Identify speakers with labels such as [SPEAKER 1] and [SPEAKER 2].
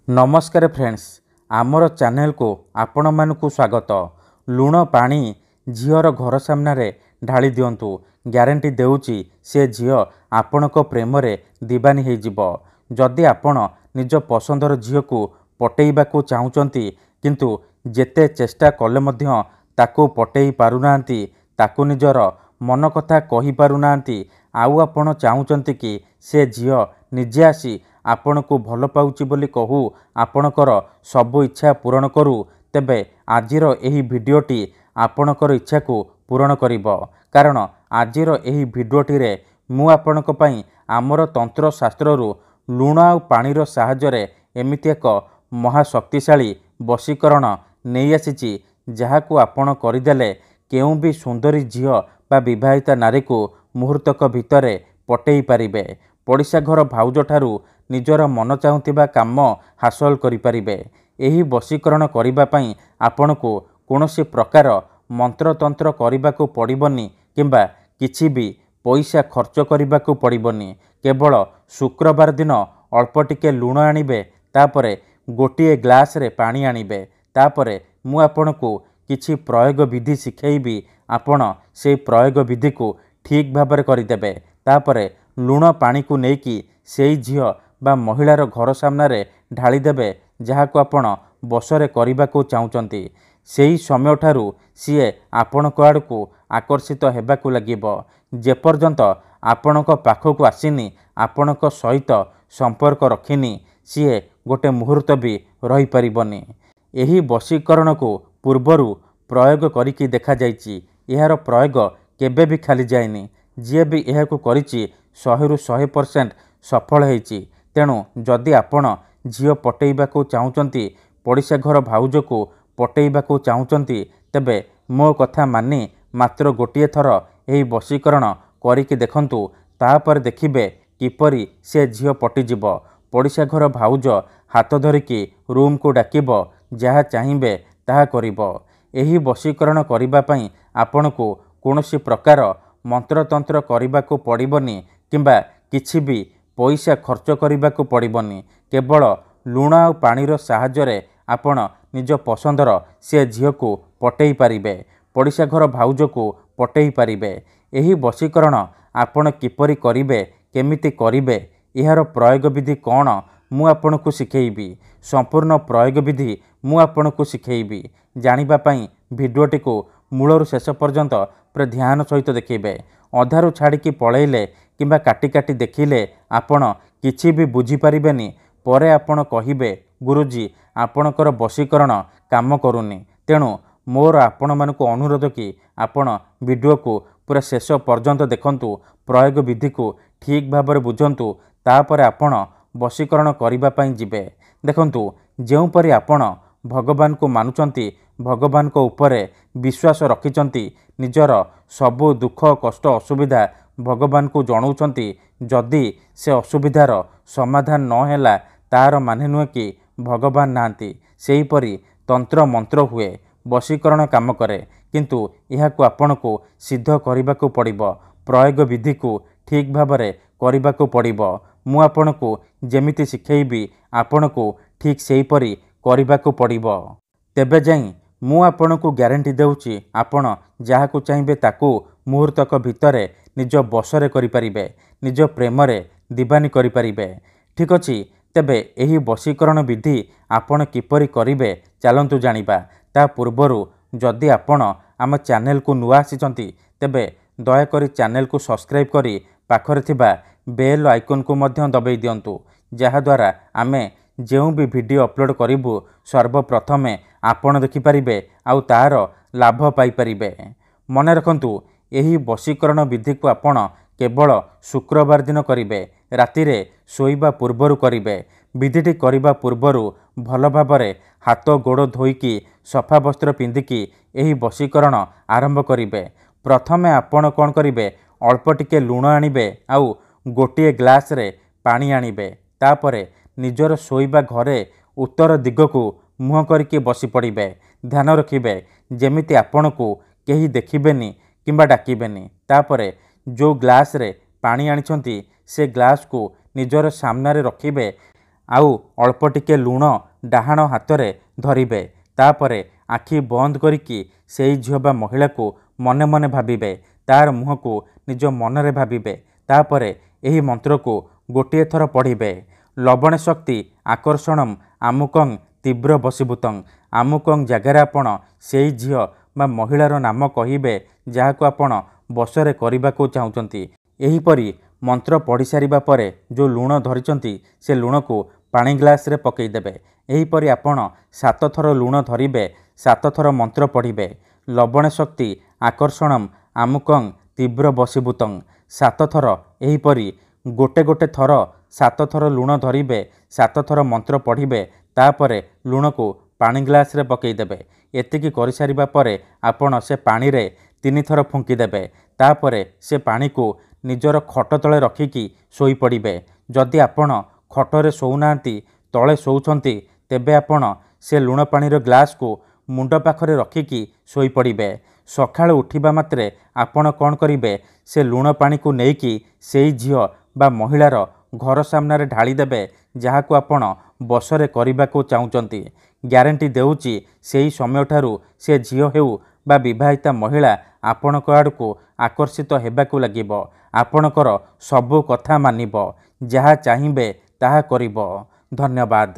[SPEAKER 1] नमस्कार फ्रेंड्स, आमर चैनल को आपण मानकु स्वागत। लुण पानी झीर घर सामने ढाली दिंतु, ग्यारंटी देउची से झील आपणक प्रेम रे दीवानी हो जिवो। जदि आपण निज पसंदर झील को पटेइबाकू चाहुचंती किंतु जेते चेष्टा कले मध्य ताकू पटेई पारुनांती, ताकू निजर मन कथा कहि पारुनांती, आउ आपण चाहुचंती कि से झील निजे आसी आपण को भल पाउची बोली कहू आपणकर सबु इच्छा पूरण करू, तेबे आजिर एही भिडियोटी आपणकर इच्छा को पूरण करिबो। कारण आजिर एही भिडियोटी रे मु आपणक पई आमर तंत्र शास्त्ररू लुण आ पानीर साहाय्य एमिति एक महाशक्तिशाली वशीकरण नहीं आसीची, जहाकू आपण करिदेले केउ भी सुंदरी झील बा विवाहिता नारी को मुहूर्तक भितरे पटेई पारिबे। पड़िशा घर भाउज ठारू निजर मन चाहुथिबा काम हासिल करिपारिबे। एही वशीकरण करिबा पई आपणको कोनोसी प्रकार मंत्र तंत्र करिबाकू पड़िबनी किंबा किछि भी पैसा खर्च करिबाकू पड़िबनी। केवल शुक्रवार दिन अल्प टिके लुण आनिबे, तापरे गोटिए ग्लास रे पानी आनिबे, तापरे मु आपणको किछि प्रयोग विधि शिखेइबी। आपण से प्रयोग विधि को ठीक भाबरे करिदेबे। तापरे लुण पानी को नेकी सेई झील बा महिलार घर सामने ढाली देबे, जहाको आपण बसरे करिबाकू चाहुचंती। सेई समय ठारू सीए आपणक आड़कू आकर्षित हेबाकू लागिबो। जेपर्यंत आपणक पाखकू आसीनी, आपणक सहित संपर्क रखिनी, सीए गोटे मुहूर्त भी रही परिबनी। एही वशीकरण को पूर्वरु प्रयोग करिकी देखा जाइची। एहार प्रयोग केबे भी खाली जाएनी। जे भी एहाकू करिची 100% सफल होईची। तेणु जदि आपण झील पटेइबाकू चाहुचंती, पड़िशा घर भाउज को पटेइबाकू चाहुचंती, तेबे मो कथा मानी मात्र गोटिए थर एही वशीकरण करिकी देखंतु। तापर देखिबे किपरि से झील पटिजिबो। पड़िशा घर भाउज हाथ धरिकी रूम को डाकिबो, जहा चाहिबे ताहा करिबो। एही वशीकरण करिबा पई आपणको कोनोसी प्रकार मंत्र तंत्र करिबाकू पड़िबनी किंबा किछि भी पैसा खर्च करिबाकू पड़िबनी। केवल लुण आ पानीर साहाय्य आपण निज पसंदर से झील को पटेई पारिबे, पड़िशा घर भाउज को पटेई पारिबे। एही वशीकरण आपण किपरि करिबे, केमिति करिबे, एहार प्रयोग विधि कौन मु आपणको शिखेइबी। संपूर्ण प्रयोग विधि मु आपणको शिखेइबी। जानिबा पई भिडियोटी को मूलरू शेष पर्यंत पूरा ध्यान सहित देखिबे। अधारू छाड़िकी पळेइले किंबा काटी काटी देखिले आपण किछि भी बुझी पारिबेनी। परे आपण कहिबे गुरुजी आपणकर वशीकरण काम करूनी। तेणु मोर आपण मानकु अनुरोध कि आपण वीडियो को पूरा शेष पर्यंत देखंतु, प्रयोग विधि को ठीक भाबरे बुझंतु, तापर आपण वशीकरण करिबा पई जिबे। देखंतु जेउ परि आपण भगवान को मानुचंती, भगवान को ऊपरे विश्वास रखिचंती, निजर सबु दुख कष्ट असुविधा भगवान को जणाउचंती, जदि से असुविधार समाधान न होला तार माने नुहे कि भगवान नांती। सेही परि तंत्र मंत्र हुए, वशीकरण काम करे, किंतु एहाकू आपणको सिद्ध करिबाकू पड़िबो। प्रयोग विधि को ठीक भाबरे करिबाकू पड़िबो। मु आपणको जेमिति शिखेइबी आपणको ठीक सेही परि करिबाकू पड़िबो। तेबे जाई मु आपणको ग्यारंटी देउची आपण जहाकू चाहिबे ताकू मुहूर्तक भितरे निज बसरे करिपारिबे, निज प्रेम रे दीवानी करिपारिबे। ठीक अछि, तेबे एही वशीकरण विधि आपण किपरि करिबे चलंतु जानिबा। ता पूर्वरु जदि आपण आम चैनल को नुआ आसीचंती, तेबे दयाकरी चैनल को सब्सक्राइब करी पाखरे थिबा बेल आइकन को मध्य दबाई दियंतु, जहा द्वारा आमे जेउ भी वीडियो अपलोड करिबु सर्वप्रथमे आपण देखिपारिबे आउ तार लाभ पाई परिबे। मने रखंतु एही वशीकरण विधि को आपण केवल शुक्रवार दिन करिबे, राति रे सोइबा पूर्वरु करिबे। विधिटी करिबा पूर्वरु भल भाबरे हाथ गोड़ धोईकी सफा वस्त्र पिंधिकी एही वशीकरण आरंभ करिबे। प्रथमे आपण कोन करिबे, अल्प टिके लुण आनिबे आउ गोटिए ग्लास रे पानी आनिबे। तापरे निजर सोइबा घरे उत्तर दिगकू मुह करिके बसी पड़िबे। ध्यान रखिबे जेमिति आपणको केही देखिबेनी किंबा डाकिबेनी। तापरे जो ग्लास रे पानी आनिछंती से ग्लास को निजर सामने रखिबे। ଆଉ ଅଳ୍ପ ଟିକେ ଲୁଣ ଡାହାଣ ହାତରେ ଧରିବେ। ତାପରେ ଆଖି ବନ୍ଦ କରିକି ସେଇ ଝିଅ ବା ମହିଳାକୁ ମନେ ମନେ ଭାବିବେ। ତାର ମୁହଁକୁ ନିଜ ମନରେ ଭାବିବେ। ତାପରେ ଏହି ମନ୍ତ୍ରକୁ ଗୋଟିଏ ଥର ପଢ଼ିବେ। ଲବଣ ଶକ୍ତି ଆକର୍ଷଣମ ଆମୁକଂ ତୀବ୍ର ବଶୀଭୂତଂ। ଆମୁକଂ ଜାଗାରେ ଆପଣ ସେଇ ଝିଅ ବା ମହିଳାର ନାମ କହିବେ ଯାହାକୁ ଆପଣ ବଶରେ କରିବାକୁ ଚାହୁଁଛନ୍ତି। ଏହିପରି ମନ୍ତ୍ର ପଢ଼ି ସାରିବା ପରେ ଯେଉଁ ଲୁଣ ଧରିଛନ୍ତି ସେ ଲୁଣକୁ ପାଣି ଗ୍ଲାସରେ ପକାଇଦେବେ। ଏହିପରି ଆପଣ 7 ଥର ଲୁଣ ଧରିବେ, 7 ଥର ମନ୍ତ୍ର ପଢ଼ିବେ। ଲବଣ ଶକ୍ତି ଆକର୍ଷଣମ ଆମୁକଂ ତୀବ୍ର ବଶୀଭୂତଂ 7 ଥର। ଏହିପରି ଗୋଟେ ଗୋଟେ ଥର 7 ଥର ଲୁଣ ଧରିବେ, 7 ଥର ମନ୍ତ୍ର ପଢ଼ିବେ। ତାପରେ ଲୁଣକୁ ପାଣି ଗ୍ଲାସରେ ପକାଇଦେବେ। ଏତିକି କରିସାରିବା ପରେ ଆପଣ ସେ ପାଣିରେ 3 ଥର ଫୁଙ୍କିଦେବେ। ତାପରେ ସେ ପାଣିକୁ ନିଜର ଖଟ ତଳେ ରଖିକି ଶୋଇପଡ଼ିବେ। ଯଦି ଆପଣ ଖଟରେ ଶୋଉନାହାନ୍ତି, ତଳେ ଶୋଉଛନ୍ତି, ତେବେ ଆପଣ ସେ ଲୁଣ ପାଣିର ଗ୍ଲାସକୁ ମୁଣ୍ଡ ପାଖରେ ରଖିକି ଶୋଇପଡ଼ିବେ। ସକାଳୁ ଉଠିବା ମାତ୍ରେ ଆପଣ କ'ଣ କରିବେ, ସେ ଲୁଣ ପାଣିକୁ ନେଇକି ସେଇ ଝିଅ ବା ମହିଳାର ଘର ସାମ୍ନାରେ ଢାଳିଦେବେ ଯାହାକୁ ଆପଣ ବଶରେ କରିବାକୁ ଚାହୁଁଛନ୍ତି। ଗ୍ୟାରେଣ୍ଟି ଦେଉଛି ସେହି ସମୟଠାରୁ ସେ ଝିଅ ହେଉ ବା ବିବାହିତା ମହିଳା ଆପଣଙ୍କ ଆଡ଼କୁ ଆକର୍ଷିତ ହେବାକୁ ଲାଗିବ। ଆପଣଙ୍କର ସବୁ କଥା ମାନିବ, ଯାହା ଚାହିଁବେ ତାହା କରିବ। ଧନ୍ୟବାଦ।